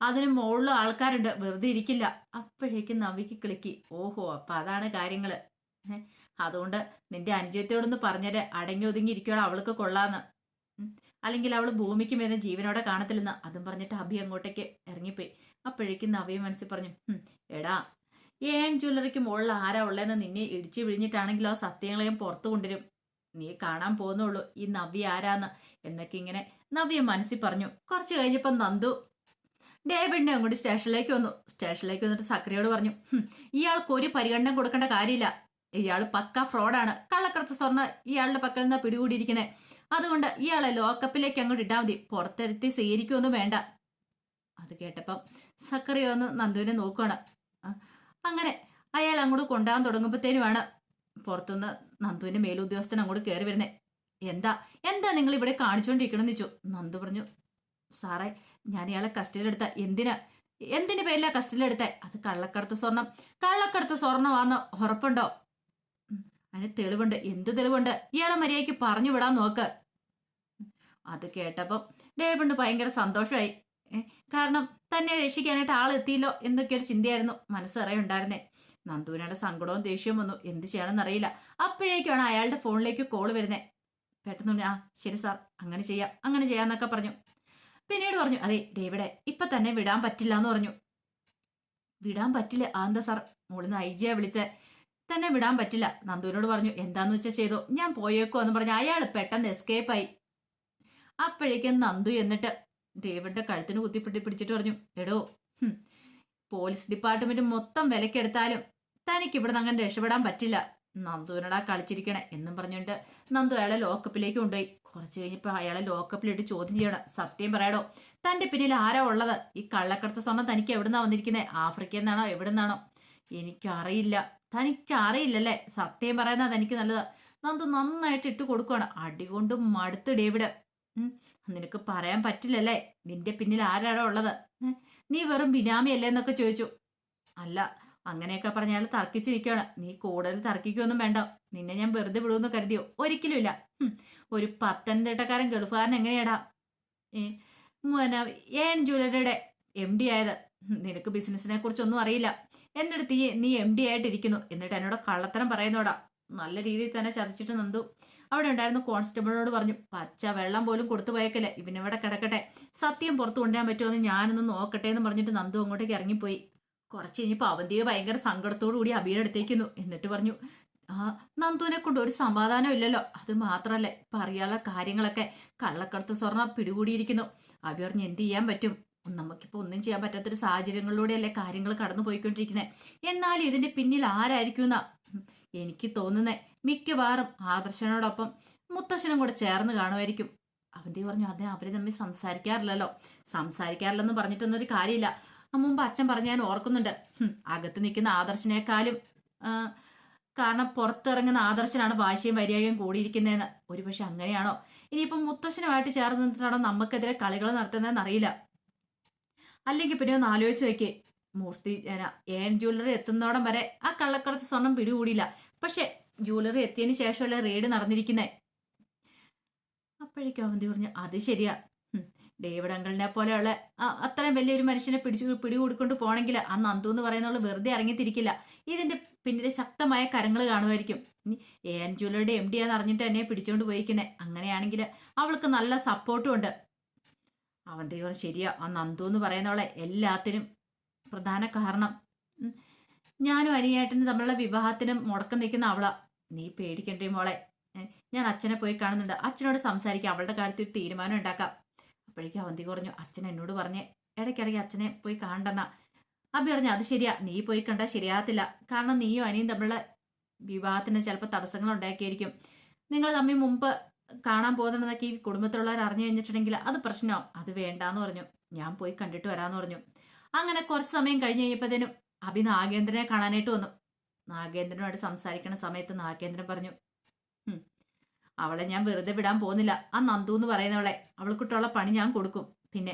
അതിന് മുകളിൽ ആൾക്കാരുണ്ട്, വെറുതെ ഇരിക്കില്ല. അപ്പോഴേക്കും നവിക്ക് കിളിക്കി. ഓഹോ, അപ്പൊ അതാണ് കാര്യങ്ങള്. അതുകൊണ്ട് നിന്റെ അനുജയത്തോടൊന്ന് പറഞ്ഞേരെ, അടങ്ങി ഒതുങ്ങി ഇരിക്കണം, അവൾക്ക് കൊള്ളാന്ന്. അല്ലെങ്കിൽ അവള് ഭൂമിക്ക് മേലെ ജീവനോടെ കാണത്തില്ലെന്ന്. അതും പറഞ്ഞിട്ട് അഭി അങ്ങോട്ടേക്ക് ഇറങ്ങിപ്പോയി. അപ്പോഴേക്കും നവ്യ മനസ്സിൽ പറഞ്ഞു, എടാ, ഏൻ ജ്വല്ലറിക്ക് മുകളിൽ ആരാ ഉള്ളതെന്ന് നിന്നെ ഇടിച്ചു പിഴിഞ്ഞിട്ടാണെങ്കിലോ സത്യങ്ങളെയും പുറത്തു കൊണ്ടുവരും. നീ കാണാൻ പോകുന്നുള്ളൂ ഈ നവ്യ ആരാന്ന് എന്നൊക്കെ ഇങ്ങനെ നവ്യ മനസ്സിൽ പറഞ്ഞു. കുറച്ച് കഴിഞ്ഞപ്പോ നന്ദു ഡേവിഡിനെ അങ്ങോട്ട് സ്റ്റേഷനിലേക്ക് വന്നു. സ്റ്റേഷനിലേക്ക് വന്നിട്ട് സക്രിയോട് പറഞ്ഞു, ഇയാൾക്ക് ഒരു പരിഗണന കൊടുക്കേണ്ട കാര്യമില്ല. ഇയാൾ പക്ക ഫ്രോഡാണ്. കള്ളക്കടത്ത് സ്വർണ്ണ ഇയാളുടെ പക്കൽ നിന്നാ പിടികൂടിയിരിക്കുന്നത്. അതുകൊണ്ട് ഇയാളെ ലോക്കപ്പിലേക്ക് അങ്ങോട്ട് ഇട്ടാൽ മതി, പുറത്തെടുത്തി സ്വീകരിക്കുമൊന്നും വേണ്ട. അത് കേട്ടപ്പം സക്കറിയ ഒന്ന് നന്ദുവിനെ നോക്കുകയാണ്. അങ്ങനെ അയാൾ അങ്ങോട്ട് കൊണ്ടുപോകാൻ തുടങ്ങുമ്പോഴത്തേനുമാണ് പുറത്തുനിന്ന് നന്ദുവിന്റെ മേലുദ്യോഗസ്ഥൻ അങ്ങോട്ട് കയറി വരുന്നേ. എന്താ എന്താ നിങ്ങൾ ഇവിടെ കാണിച്ചുകൊണ്ടിരിക്കണമെന്ന് ചോദിച്ചു. നന്ദു പറഞ്ഞു, സാറേ, ഞാൻ ഇയാളെ കസ്റ്റഡിയിലെടുത്ത. എന്തിന്റെ പേരിലാ കസ്റ്റഡിയിലെടുത്തേ? അത് കള്ളക്കടത്ത് സ്വർണ്ണമാന്ന് ഉറപ്പുണ്ടോ? അതിന് തെളിവുണ്ട്. എന്ത് തെളിവുണ്ട്? ഇയാളെ മര്യാദയ്ക്ക് പറഞ്ഞു വിടാൻ നോക്ക്. അത് കേട്ടപ്പം ഡേവിഡിന് ഭയങ്കര സന്തോഷമായി. കാരണം തന്നെ രക്ഷിക്കാനായിട്ട് ആളെത്തിയില്ലോ എന്നൊക്കെ ഒരു ചിന്തയായിരുന്നു മനസ്സറിയ ഉണ്ടായിരുന്നേ. നന്ദുവിനയുടെ സങ്കടവും ദേഷ്യവും വന്നു. എന്ത് ചെയ്യണമെന്ന് അറിയില്ല. അപ്പോഴേക്കാണ് അയാളുടെ ഫോണിലേക്ക് കോള് വരുന്നത്. പെട്ടെന്ന് ശരി സാർ, അങ്ങനെ ചെയ്യാന്നൊക്കെ പറഞ്ഞു. പിന്നീട് പറഞ്ഞു, അതെ ഡേവിഡെ, ഇപ്പൊ തന്നെ വിടാൻ പറ്റില്ല എന്ന് പറഞ്ഞു. വിടാൻ പറ്റില്ല? എന്താ സാർ? മോളിന്ന് IG വിളിച്ച് തന്നെ വിടാൻ പറ്റില്ല. നന്ദുവിനോട് പറഞ്ഞു, എന്താന്ന് വെച്ചാൽ ചെയ്തോ, ഞാൻ പോയേക്കോ എന്ന് പറഞ്ഞു അയാൾ പെട്ടെന്ന് എസ്കേപ്പായി. അപ്പോഴേക്കും നന്ദു എന്നിട്ട് ഡേവിഡിന്റെ കഴുത്തിന് പിടിച്ചിട്ട് പറഞ്ഞു, എടോ, പോലീസ് ഡിപ്പാർട്ട്മെന്റ് മൊത്തം വിലക്കെടുത്താലും തനിക്ക് ഇവിടെ നിന്ന് അങ്ങനെ രക്ഷപ്പെടാൻ പറ്റില്ല. നന്ദുവിനോടാ കളിച്ചിരിക്കണേ എന്നും പറഞ്ഞുകൊണ്ട് നന്ദു അയാളെ ലോക്കപ്പിലേക്ക് കൊണ്ടുപോയി. കുറച്ച് കഴിഞ്ഞപ്പോ അയാളെ ലോക്കപ്പിലിട്ട് ചോദ്യം ചെയ്യണം. സത്യം പറയാടോ, തന്റെ പിന്നിൽ ആരാ ഉള്ളത്? ഈ കള്ളക്കടത്ത് സ്വർണ്ണം തനിക്ക് എവിടുന്നാ വന്നിരിക്കുന്നത്? ആഫ്രിക്കയിൽ നിന്നാണോ എവിടുന്നാണോ? എനിക്കറിയില്ല. തനിക്കറിയില്ലല്ലേ? സത്യം പറയുന്നത് തനിക്ക് നല്ലത്. നന്ദു നന്നായിട്ട് ഇട്ട് കൊടുക്കുകയാണ്. അടികൊണ്ടും മടുത്ത് ഡേവിഡ്. നിനക്ക് പറയാൻ പറ്റില്ലല്ലേ നിന്റെ പിന്നിൽ ആരാടോ ഉള്ളത്? നീ വെറും ബിനാമിയല്ലേ എന്നൊക്കെ ചോദിച്ചു. അല്ല, അങ്ങനെയൊക്കെ പറഞ്ഞാൽ തർക്കിച്ചിരിക്കുകയാണ്. നീ കൂടുതൽ തർക്കിക്കൊന്നും വേണ്ട. നിന്നെ ഞാൻ വെറുതെ വിടുമെന്ന് കരുതിയോ? ഒരിക്കലും ഇല്ല. ഒരു പത്തനംതിട്ടക്കാരൻ ഗൾഫുകാരൻ എങ്ങനെയാടാ ഏൺ ജ്വല്ലറിയുടെ MD ആയത്? നിനക്ക് ബിസിനസിനെ കുറിച്ചൊന്നും അറിയില്ല. എന്നിട്ട് നീ MD ആയിട്ടിരിക്കുന്നു. എന്നിട്ട് എന്നോട് കള്ളത്തരം പറയുന്നോടാ. നല്ല രീതിയിൽ തന്നെ ചതച്ചിട്ട് നന്ദു അവിടെ ഉണ്ടായിരുന്ന കോൺസ്റ്റബിളിനോട് പറഞ്ഞു, പച്ച വെള്ളം പോലും കൊടുത്തു പോയേക്കല്ലേ, ഇവനിവിടെ കിടക്കട്ടെ, സത്യം പുറത്തു കൊണ്ടുവരാൻ പറ്റുമോ എന്ന് ഞാനൊന്ന് നോക്കട്ടെ എന്ന് പറഞ്ഞിട്ട് നന്ദു അങ്ങോട്ടേക്ക് ഇറങ്ങിപ്പോയി. കുറച്ച് കഴിഞ്ഞപ്പോൾ അവന്തിയെ ഭയങ്കര സങ്കടത്തോടു കൂടി അബിയുടെ അടുത്തേക്കുന്നു. എന്നിട്ട് പറഞ്ഞു, നന്ദുവിനെ കൊണ്ട് ഒരു സമാധാനം ഇല്ലല്ലോ. അത് മാത്രല്ല ഇപ്പൊ അറിയാനുള്ള കാര്യങ്ങളൊക്കെ കള്ളക്കടത്ത് സ്വർണ്ണ പിടികൂടിയിരിക്കുന്നു. അബി പറഞ്ഞു, എന്ത് ചെയ്യാൻ പറ്റും? നമുക്കിപ്പോ ഒന്നും ചെയ്യാൻ പറ്റാത്തൊരു സാഹചര്യങ്ങളിലൂടെയല്ലേ കാര്യങ്ങൾ കടന്നു പോയിക്കൊണ്ടിരിക്കുന്നത്. എന്നാലും ഇതിന്റെ പിന്നിൽ ആരായിരിക്കും എന്നാ എനിക്ക് തോന്നുന്നേ. മിക്കവാറും ആദർശനോടൊപ്പം മുത്തശ്ശനും കൂടെ ചേർന്ന് കാണുമായിരിക്കും. അവന്തി പറഞ്ഞു, അതിന് അവര് തമ്മിൽ സംസാരിക്കാറില്ലെന്ന് പറഞ്ഞിട്ടൊന്നും ഒരു കാര്യമില്ല. മുമ്പ് അച്ഛൻ പറഞ്ഞ ഞാൻ ഓർക്കുന്നുണ്ട്. അകത്ത് നിൽക്കുന്ന ആദർശനേക്കാളും കാരണം പുറത്തിറങ്ങുന്ന ആദർശനാണ് വാശിയും വൈരാഗ്യം കൂടിയിരിക്കുന്നതെന്ന്. ഒരുപക്ഷെ അങ്ങനെയാണോ? ഇനിയിപ്പം മുത്തശ്ശനുമായിട്ട് ചേർന്ന് നിന്നിട്ടാണോ നമുക്കെതിരെ കളികൾ നടത്തുന്നതെന്ന് അറിയില്ല. അല്ലെങ്കിൽ പിന്നെ ഒന്ന് ആലോചിച്ച് വെക്കേ, മൂർത്തി ഏൺ ജ്വല്ലറി എത്തുന്നോടം വരെ ആ കള്ളക്കടത്ത് സ്വർണം പിടികൂടിയില്ല. പക്ഷെ ജ്വല്ലറി എത്തിയതിന് ശേഷമല്ലേ റെയ്ഡ് നടന്നിരിക്കുന്നേ. അപ്പോഴേക്കും അവന്തി പറഞ്ഞു, അത് ശരിയാ. ഡേവിഡ് അങ്കിളിനെ പോലെയുള്ള അത്രയും വലിയൊരു മനുഷ്യനെ പിടികൂടിക്കൊണ്ട് പോണെങ്കിൽ ആ നന്ദു എന്ന് പറയുന്നവള് വെറുതെ ഇറങ്ങിത്തിരിക്കില്ല. ഇതിന്റെ പിന്നിലെ ശക്തമായ കരങ്ങൾ കാണുമായിരിക്കും. ഇനി ഏൺ ജ്വല്ലറിയുടെ MD ആന്ന് അറിഞ്ഞിട്ട് എന്നെ പിടിച്ചോണ്ട് പോയിക്കുന്നേ. അങ്ങനെയാണെങ്കിൽ അവൾക്ക് നല്ല സപ്പോർട്ടും ഉണ്ട്. അവന്തി പറഞ്ഞു, ശരിയാ, ആ നന്ദു എന്ന് പറയുന്നവളെ എല്ലാത്തിനും പ്രധാന കാരണം. ഞാനും അനിയേട്ടനും തമ്മിലുള്ള വിവാഹത്തിനും മുടക്കം നിൽക്കുന്ന അവളാ. നീ പേടിക്കണ്ടേ മോളെ, ഞാൻ അച്ഛനെ പോയി കാണുന്നുണ്ട്, അച്ഛനോട് സംസാരിക്കാം, അവളുടെ കാര്യത്തിൽ ഒരു തീരുമാനം ഉണ്ടാക്കാം. അപ്പോഴേക്കും അവന്തി പറഞ്ഞു, അച്ഛൻ എന്നോട് പറഞ്ഞ് ഇടയ്ക്കിടയ്ക്ക് അച്ഛനെ പോയി കാണണ്ടെന്നാ. അബി പറഞ്ഞു, അത് ശരിയാ, നീ പോയി കണ്ടാൽ ശരിയാകത്തില്ല. കാരണം നീയും അനിയും തമ്മിലുള്ള വിവാഹത്തിന് ചിലപ്പോൾ തടസ്സങ്ങൾ ഉണ്ടാക്കിയായിരിക്കും. നിങ്ങൾ തമ്മിൽ മുമ്പ് കാണാൻ പോകുന്നതൊക്കെ ഈ കുടുംബത്തിലുള്ളവർ അറിഞ്ഞു കഴിഞ്ഞിട്ടുണ്ടെങ്കിൽ അത് പ്രശ്നമാവും. അത് വേണ്ടാന്ന് പറഞ്ഞു. ഞാൻ പോയി കണ്ടിട്ട് വരാന്ന് പറഞ്ഞു. അങ്ങനെ കുറച്ച് സമയം കഴിഞ്ഞ് കഴിഞ്ഞപ്പോഴത്തേനും അബി നാഗേന്ദ്രനെ കാണാനായിട്ട് വന്നു. നാഗേന്ദ്രനുമായിട്ട് സംസാരിക്കുന്ന സമയത്ത് നാഗേന്ദ്രൻ പറഞ്ഞു, അവളെ ഞാൻ വെറുതെ വിടാൻ പോകുന്നില്ല. ആ നന്ദു എന്ന് പറയുന്നവളെ അവൾക്കിട്ടുള്ള പണി ഞാൻ കൊടുക്കും. പിന്നെ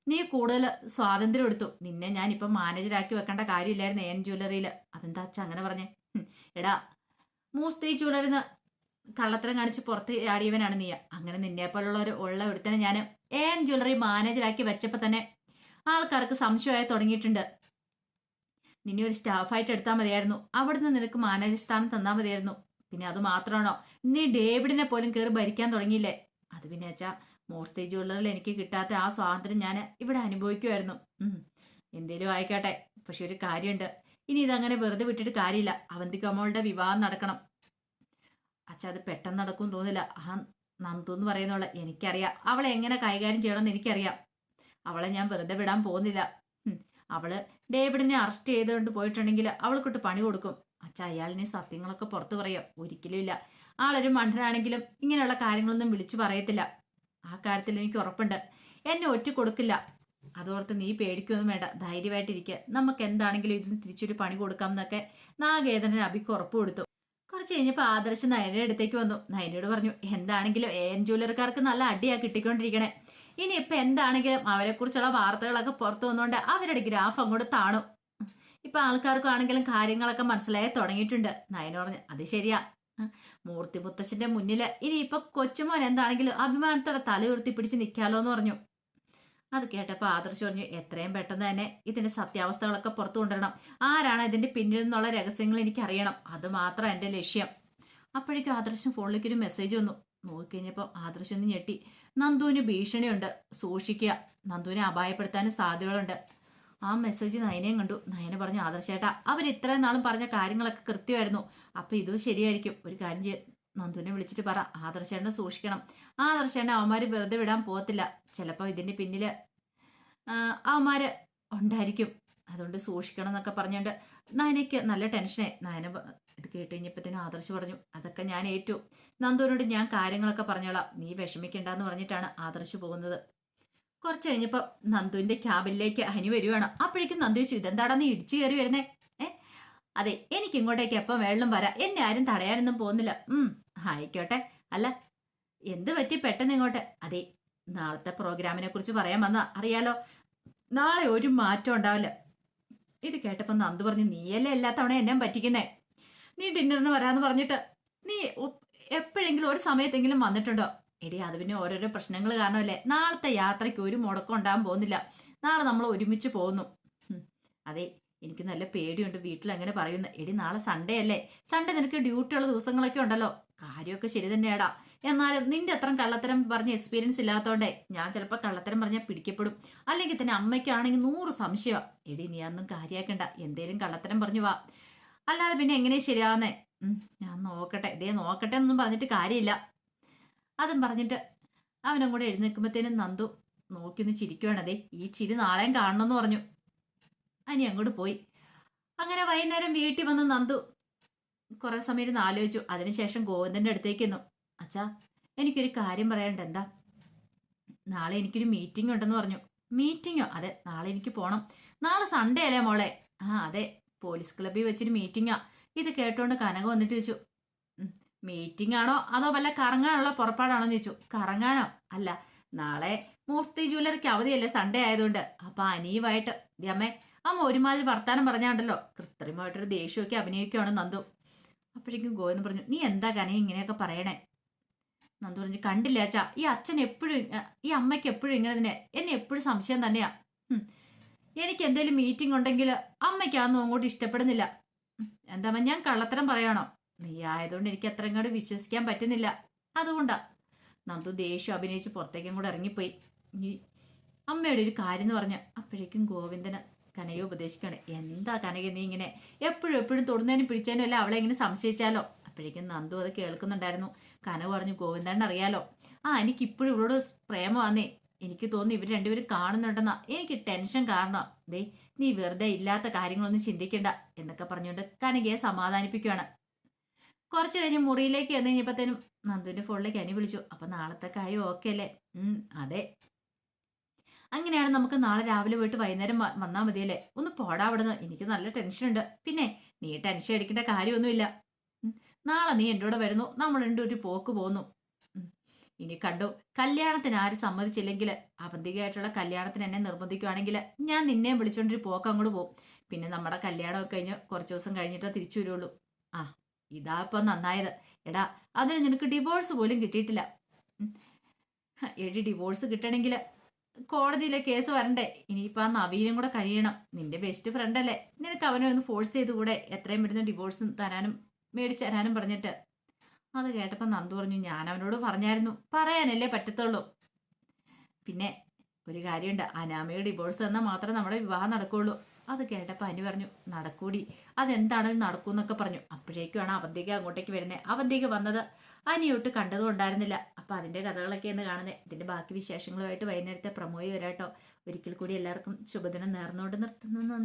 നീ കൂടുതൽ സ്വാതന്ത്ര്യം എടുത്തു. നിന്നെ ഞാൻ ഇപ്പം മാനേജരാക്കി വെക്കേണ്ട കാര്യമില്ലായിരുന്നു ഏൺ ജ്വല്ലറിയിൽ. അതെന്താ അച്ഛ അങ്ങനെ പറഞ്ഞേ? എടാ, മൂർത്തി ജ്വല്ലറിന്ന് കള്ളത്തരം കാണിച്ച് പുറത്ത് ചാടിയവനാണ് നീ. അങ്ങനെ നിന്നെപ്പോലുള്ളവർ ഉള്ള ഒരുത്തനെ ഞാൻ ഏൺ ജ്വല്ലറി മാനേജരാക്കി വെച്ചപ്പോൾ തന്നെ ആൾക്കാർക്ക് സംശയമായി തുടങ്ങിയിട്ടുണ്ട്. നിന്നെ ഒരു സ്റ്റാഫായിട്ട് എടുത്താൽ മതിയായിരുന്നു. അവിടുന്ന് നിനക്ക് മാനേജർ സ്ഥാനം തന്നാൽ മതിയായിരുന്നു. പിന്നെ അത് മാത്രമാണോ, നീ ഡേവിഡിനെ പോലും കയറി ഭരിക്കാൻ തുടങ്ങിയില്ലേ? അത് പിന്നെ അച്ഛാ, മൂർത്തി ജ്വല്ലറിൽ എനിക്ക് കിട്ടാത്ത ആ സ്വാതന്ത്ര്യം ഞാൻ ഇവിടെ അനുഭവിക്കുമായിരുന്നു. എന്തേലും ആയിക്കോട്ടെ. പക്ഷെ ഒരു കാര്യമുണ്ട്, ഇനി ഇതങ്ങനെ വെറുതെ വിട്ടിട്ട് കാര്യമില്ല. അവന്തികമ്മളുടെ വിവാഹം നടക്കണം. അച്ഛാ, അത് പെട്ടെന്ന് നടക്കും തോന്നില്ല. ആ നന്ദു എന്ന് പറയുന്നുള്ള എനിക്കറിയാം. അവളെ എങ്ങനെ കൈകാര്യം ചെയ്യണമെന്ന് എനിക്കറിയാം. അവളെ ഞാൻ വെറുതെ വിടാൻ പോകുന്നില്ല. അവള് ഡേവിഡിനെ അറസ്റ്റ് ചെയ്തുകൊണ്ട് പോയിട്ടുണ്ടെങ്കിൽ അവൾക്കിട്ട് പണി കൊടുക്കും. അച്ഛാ, അയാളിനെ സത്യങ്ങളൊക്കെ പുറത്തു പറയാം? ഒരിക്കലും ഇല്ല. ആളൊരു മണ്ടനാണെങ്കിലും ഇങ്ങനെയുള്ള കാര്യങ്ങളൊന്നും വിളിച്ചു പറയത്തില്ല. ആ കാര്യത്തിൽ എനിക്ക് ഉറപ്പുണ്ട്. എന്നെ ഒറ്റ കൊടുക്കില്ല. അതോർത്ത് നീ പേടിക്കൊന്നും വേണ്ട, ധൈര്യമായിട്ടിരിക്കുക. നമുക്ക് എന്താണെങ്കിലും ഇതിന് തിരിച്ചൊരു പണി കൊടുക്കാം എന്നൊക്കെ നാഗേന്ദ്രൻ അബിക്ക് ഉറപ്പ് കൊടുത്തു. കുറച്ച് കഴിഞ്ഞപ്പോൾ ആദർശ് നയനയുടെ അടുത്തേക്ക് വന്നു. നയനയോട് പറഞ്ഞു, എന്താണെങ്കിലും ഏൺ ജ്വല്ലറിക്കാർക്ക് നല്ല അടിയാ കിട്ടിക്കൊണ്ടിരിക്കണേ. ഇനി ഇപ്പൊ എന്താണെങ്കിലും അവരെക്കുറിച്ചുള്ള വാർത്തകളൊക്കെ പുറത്തു വന്നുകൊണ്ട് അവരുടെ ഗ്രാഫ് അങ്ങോട്ട് താണു. ഇപ്പൊ ആൾക്കാർക്കാണെങ്കിലും കാര്യങ്ങളൊക്കെ മനസ്സിലായി തുടങ്ങിയിട്ടുണ്ട്. നയന പറഞ്ഞു, അത് ശരിയാ. മൂർത്തി മുത്തശ്ശന്റെ മുന്നില് ഇനി ഇപ്പൊ കൊച്ചുമോൻ എന്താണെങ്കിലും അഭിമാനത്തോടെ തല ഉയർത്തി പിടിച്ച് നിൽക്കാലോ എന്ന് പറഞ്ഞു. അത് കേട്ടപ്പോൾ ആദർശ് പറഞ്ഞു, എത്രയും പെട്ടെന്ന് തന്നെ ഇതിന്റെ സത്യാവസ്ഥകളൊക്കെ പുറത്തു കൊണ്ടുവരണം. ആരാണ് ഇതിന്റെ പിന്നിൽ നിന്നുള്ള രഹസ്യങ്ങൾ എനിക്ക് അറിയണം. അത് മാത്രം എന്റെ ലക്ഷ്യം. അപ്പോഴേക്കും ആദർശിന് ഫോണിലേക്ക് ഒരു മെസ്സേജ് വന്നു. നോക്കിക്കഴിഞ്ഞപ്പോൾ ആദർശ് ഒന്ന് ഞെട്ടി. നന്ദുവിന് ഭീഷണിയുണ്ട്, സൂക്ഷിക്കുക. നന്ദുവിനെ അപായപ്പെടുത്താനും സാധ്യതകളുണ്ട്. ആ മെസ്സേജ് നയനയും കണ്ടു. നയന പറഞ്ഞു, ആദർശേട്ടാ, അവർ ഇത്രയും നാളും പറഞ്ഞ കാര്യങ്ങളൊക്കെ കൃത്യമായിരുന്നു. അപ്പൊ ഇതും ശരിയായിരിക്കും. ഒരു കാര്യം ചെയ്യ, നന്ദുവിനെ വിളിച്ചിട്ട് പറ, ആദർശേട്ടനെ സൂക്ഷിക്കണം. ആദർശേട്ടനെ അവന്മാര് വെറുതെ വിടാൻ പോകത്തില്ല. ചിലപ്പോൾ ഇതിന്റെ പിന്നില് അവന്മാര് ഉണ്ടായിരിക്കും. അതുകൊണ്ട് സൂക്ഷിക്കണം എന്നൊക്കെ പറഞ്ഞുകൊണ്ട് നയനയ്ക്ക് നല്ല ടെൻഷനായി. നയന ഇത് കേട്ട് കഴിഞ്ഞപ്പോഴത്തേനും ആദർശ് പറഞ്ഞു, അതൊക്കെ ഞാൻ ഏറ്റു. നന്ദുവിനോട് ഞാൻ കാര്യങ്ങളൊക്കെ പറഞ്ഞോളാം, നീ വിഷമിക്കണ്ടെന്ന് പറഞ്ഞിട്ടാണ് ആദർശ് പോകുന്നത്. കുറച്ച് കഴിഞ്ഞപ്പോൾ നന്ദുവിന്റെ ക്യാബിനിലേക്ക് ഹനി വരുവാണ്. അപ്പോഴേക്കും നന്ദു ചോദിച്ചു, ഇതെന്താടാ നീ ഇടിച്ചു കയറി വരുന്നേ? അതെ, എനിക്ക് ഇങ്ങോട്ടേക്ക് എപ്പം വെള്ളം വരാം, എന്നെ ആരും തടയാനൊന്നും പോകുന്നില്ല. ആയിക്കോട്ടെ. അല്ല, എന്ത് പറ്റി പെട്ടെന്ന് ഇങ്ങോട്ട്? അതെ, നാളത്തെ പ്രോഗ്രാമിനെ കുറിച്ച് പറയാൻ വന്ന അറിയാലോ, നാളെ ഒരു മാറ്റം ഉണ്ടാവില്ല. ഇത് കേട്ടപ്പോ നന്ദു പറഞ്ഞു, നീയല്ലേ എല്ലാ തവണ എന്നെ പറ്റിക്കുന്നേ. നീ ഡിന്നറിന് വരാന്ന് പറഞ്ഞിട്ട് നീ എപ്പോഴെങ്കിലും ഒരു സമയത്തെങ്കിലും വന്നിട്ടുണ്ടോ? എടി അത് പിന്നെ ഓരോരോ പ്രശ്നങ്ങൾ കാരണമല്ലേ. നാളത്തെ യാത്രയ്ക്ക് ഒരു മുടക്കം ഉണ്ടാകാൻ പോകുന്നില്ല. നാളെ നമ്മൾ ഒരുമിച്ച് പോകുന്നു. അതെ, എനിക്ക് നല്ല പേടിയുണ്ട് വീട്ടിൽ അങ്ങനെ പറയുന്ന. എടി നാളെ സൺഡേ അല്ലേ, സൺഡേ നിനക്ക് ഡ്യൂട്ടി ഉള്ള ദിവസങ്ങളൊക്കെ ഉണ്ടല്ലോ. കാര്യമൊക്കെ ശരി തന്നെയാടാ. എന്നാലും നിന്റെ അത്ര കള്ളത്തരം പറഞ്ഞ എക്സ്പീരിയൻസ് ഇല്ലാത്തതുകൊണ്ടേ ഞാൻ ചിലപ്പോൾ കള്ളത്തരം പറഞ്ഞാൽ പിടിക്കപ്പെടും. അല്ലെങ്കിൽ തന്നെ അമ്മയ്ക്കാണെങ്കിൽ 100 സംശയമാ. എടി നീ അതൊന്നും കാര്യമാക്കണ്ട, എന്തേലും കള്ളത്തരം പറഞ്ഞു വാ, അല്ലാതെ പിന്നെ എങ്ങനെയാ ശരിയാവുന്നേ. ഞാൻ നോക്കട്ടെ, ഇതേ നോക്കട്ടെ എന്നൊന്നും പറഞ്ഞിട്ട് കാര്യമില്ല. അതും പറഞ്ഞിട്ട് അവനും കൂടെ എഴുന്നേൽക്കുമ്പോഴത്തേനും നന്ദു നോക്കിയൊന്ന് ചിരിക്കുവാണ്. അതെ, ഈ ചിരി നാളെയും കാണണമെന്ന് പറഞ്ഞു. അനി അങ്ങോട്ട് പോയി. അങ്ങനെ വൈകുന്നേരം വീട്ടിൽ വന്ന് നന്ദു കുറെ സമയം ഇരുന്ന് ആലോചിച്ചു. അതിനുശേഷം ഗോവിന്ദന്റെ അടുത്തേക്ക് എന്നു. അച്ഛാ, എനിക്കൊരു കാര്യം പറയാനുണ്ട്. എന്താ? നാളെ എനിക്കൊരു മീറ്റിംഗ് ഉണ്ടെന്ന് പറഞ്ഞു. മീറ്റിങ്ങോ? അതെ, നാളെ എനിക്ക് പോണം. നാളെ സൺഡേ അല്ലേ മോളെ? ആ അതെ, പോലീസ് ക്ലബ്ബിൽ വെച്ചൊരു മീറ്റിംഗാ. ഇത് കേട്ടോണ്ട് കനക വന്നിട്ട് ചോദിച്ചു, മീറ്റിംഗ് ആണോ അതോ വല്ല കറങ്ങാനുള്ള പുറപ്പാടാണോ എന്ന് ചോദിച്ചു. കറങ്ങാനോ? അല്ല, നാളെ മൂർത്തി ജ്വല്ലറിക്ക് അവധിയല്ലേ, സൺഡേ ആയതുകൊണ്ട്. അപ്പൊ അനിയുമായിട്ട് അമ്മേ, അമ്മ ഒരുമാതിരി വർത്താനം പറഞ്ഞാണ്ടല്ലോ, കൃത്രിമമായിട്ടൊരു ദേഷ്യമൊക്കെ അഭിനയിക്കുകയാണ് നന്ദു. അപ്പോഴേക്കും ഗോവിന്ദൻ പറഞ്ഞു, നീ എന്താ കനക ഇങ്ങനെയൊക്കെ പറയണേ? നന്ദു പറഞ്ഞു, കണ്ടില്ല അച്ഛാ, ഈ അച്ഛൻ എപ്പോഴും ഈ അമ്മയ്ക്ക് എപ്പോഴും ഇങ്ങനെ തന്നെ, എന്നെ എപ്പോഴും സംശയം തന്നെയാ. എനിക്ക് എന്തെങ്കിലും മീറ്റിംഗ് ഉണ്ടെങ്കിൽ അമ്മയ്ക്കാന്നും അങ്ങോട്ട് ഇഷ്ടപ്പെടുന്നില്ല. എന്താ ഞാൻ കള്ളത്തരം പറയാണോ? നീ ആയതുകൊണ്ട് എനിക്ക് അത്ര ഇങ്ങോട്ട് വിശ്വസിക്കാൻ പറ്റുന്നില്ല, അതുകൊണ്ടാ. നന്ദു ദേഷ്യം അഭിനയിച്ച് പുറത്തേക്കും കൂടെ ഇറങ്ങിപ്പോയി. ഈ അമ്മയുടെ ഒരു കാര്യം എന്ന് പറഞ്ഞ അപ്പോഴേക്കും ഗോവിന്ദന് കനയെ ഉപദേശിക്കാണ്. എന്താ കനക നീ ഇങ്ങനെ എപ്പോഴും തൊടുന്നതിനും പിടിച്ചതിനും അല്ല അവളെ ഇങ്ങനെ സംശയിച്ചാലോ? അപ്പോഴേക്കും നന്ദു അത് കേൾക്കുന്നുണ്ടായിരുന്നു. കന പറഞ്ഞു, ഗോവിന്ദൻ അറിയാലോ, എനിക്ക് ഇപ്പോഴും ഇവളോട് പ്രേമമാന്നേ. എനിക്ക് തോന്നുന്നു ഇവർ രണ്ടുപേരും കാണുന്നുണ്ടെന്നാ. എനിക്ക് ടെൻഷൻ കാരണം. ദേ, നീ വെറുതെ ഇല്ലാത്ത കാര്യങ്ങളൊന്നും ചിന്തിക്കണ്ട എന്നൊക്കെ പറഞ്ഞുകൊണ്ട് കനകയെ സമാധാനിപ്പിക്കുകയാണ്. കുറച്ച് കഴിഞ്ഞ് മുറിയിലേക്ക് വന്നു കഴിഞ്ഞപ്പോഴത്തേനും നന്ദുവിന്റെ ഫോണിലേക്ക് അനി വിളിച്ചു. അപ്പൊ നാളത്തെ കാര്യം ഓക്കെ അല്ലേ? അതെ. അങ്ങനെയാണ്, നമുക്ക് നാളെ രാവിലെ പോയിട്ട് വൈകുന്നേരം വന്നാൽ മതിയല്ലേ? ഒന്ന് പോടാ അവിടുന്ന്, എനിക്ക് നല്ല ടെൻഷൻ ഉണ്ട്. പിന്നെ നീ ടെൻഷൻ അടിക്കേണ്ട കാര്യമൊന്നുമില്ല. നാളെ നീ എൻ്റെ കൂടെ വരുന്നു, നമ്മൾ ഒരു പോക്ക് പോന്നു. ഇനി കണ്ടു, കല്യാണത്തിന് ആര് സമ്മതിച്ചില്ലെങ്കിൽ, അവന്തികയായിട്ടുള്ള കല്യാണത്തിന് എന്നെ നിർബന്ധിക്കുകയാണെങ്കിൽ ഞാൻ നിന്നെയും വിളിച്ചോണ്ടൊരു പോക്ക് അങ്ങോട്ട് പോകും. പിന്നെ നമ്മുടെ കല്യാണമൊക്കെ കഴിഞ്ഞ് കുറച്ച് ദിവസം കഴിഞ്ഞിട്ടോ തിരിച്ചു വരുള്ളൂ. ആ, ഇതാ ഇപ്പൊ നന്നായത്. എടാ, അതിന് നിനക്ക് ഡിവോഴ്സ് പോലും കിട്ടിയിട്ടില്ല. ഡിവോഴ്സ് കിട്ടണമെങ്കിൽ കോടതിയിലെ കേസ് വരണ്ടേ? ഇനിയിപ്പോ ആ നവീനും കൂടെ കഴിയണം. നിന്റെ ബെസ്റ്റ് ഫ്രണ്ട് അല്ലേ, നിനക്ക് അവനെ ഒന്ന് ഫോഴ്സ് ചെയ്തുകൂടെ? എത്രയും പെട്ടെന്ന് ഡിവോഴ്സ് തരാനും മേടിച്ചു തരാനും പറഞ്ഞിട്ട്. അത് കേട്ടപ്പോ നന്ദു പറഞ്ഞു, ഞാൻ അവനോട് പറഞ്ഞായിരുന്നു, പറയാനല്ലേ പറ്റത്തുള്ളൂ. പിന്നെ ഒരു കാര്യമുണ്ട്, അനാമയുടെ ഡിവോഴ്സ് തന്നാൽ മാത്രമേ നമ്മുടെ വിവാഹം നടക്കുള്ളൂ. അത് കേട്ടപ്പോൾ അനി പറഞ്ഞു, നടക്കൂടി, അതെന്താണെങ്കിലും നടക്കൂന്നൊക്കെ പറഞ്ഞു. അപ്പോഴേക്കുമാണ് അവന്തിക അങ്ങോട്ടേക്ക് വരുന്നത്. അവന്തിക വന്നത് അനിയൊട്ട് കണ്ടതും ഉണ്ടായിരുന്നില്ല. അപ്പൊ അതിന്റെ കഥകളൊക്കെയാണ് കാണുന്നത്. ഇതിന്റെ ബാക്കി വിശേഷങ്ങളുമായിട്ട് വൈകുന്നേരത്തെ പ്രമോയി വരാട്ടോ. ഒരിക്കൽ കൂടി എല്ലാവർക്കും ശുഭദിനം നേർന്നുകൊണ്ട് നിർത്തുന്നു.